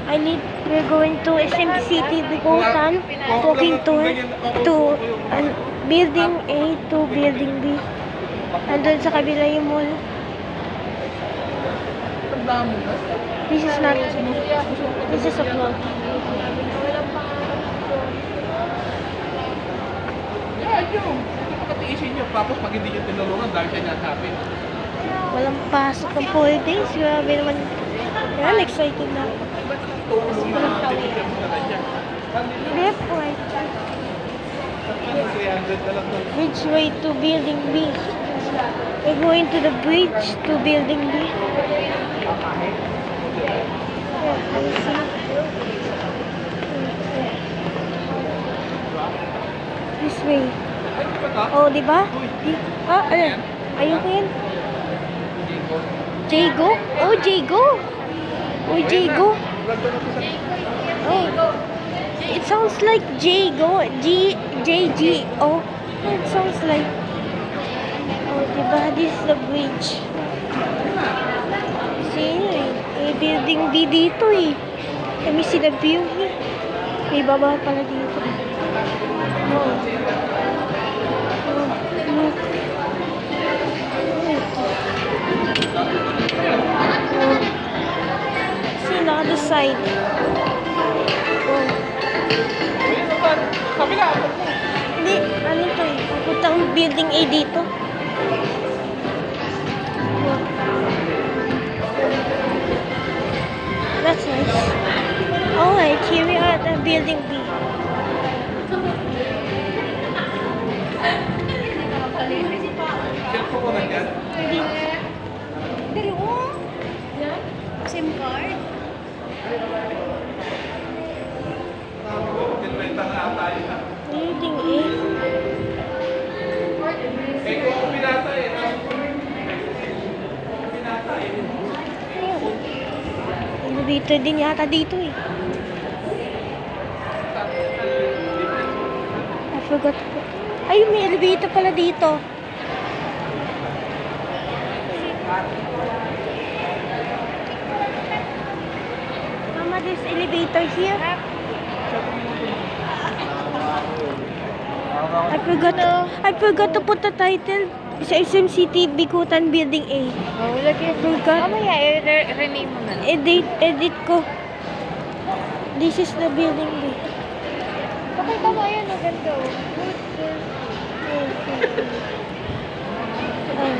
We're going to SM City Bikutan, walking to building A to building B. Andun sa kabila yung mall. This is a vlog. Pakatiisin nyo. Tapos pag hindi nyo tinulungan dahil siya nasapin. Walang pasok ng 4 days. Grabe naman. Yan, excited na. Tulong na natin na siya. Left, right. 300 na lang doon. Bridgeway to building B. We're going to the bridge to building B. This way. Oh, di ba? Ayun. Ayoko yan. Jago? Oh, Jago. Oh, Jago. Oh. It sounds like Jago. J-G-O. It sounds like. Oh, diba? This is the bridge. See, building B dito eh. Let me see the view here. May baba pala dito. Oh. Look. Oh. See, the other side. Oh. Hindi, ano to eh. Pupuntang building A dito. Oh. That's nice. Alright, here we are at the building B. Cellphone ko na yan. Hindi. Dari oh. Yan. SIM card. Pinrenta na tayo na. Building A. Eh, kung ako pinata eh. Pinata eh. Elevator din yata dito eh. I forgot. Ay, may elevator pala dito. Mama, there's elevator here. I forgot to put the title sa SM City Bikutan Building A. Oh, lagi. Forgot. Mamaya, rename mo na. Edit ko. This is the building B. Pakita mo, ayan, maganda. Good, good. Ay.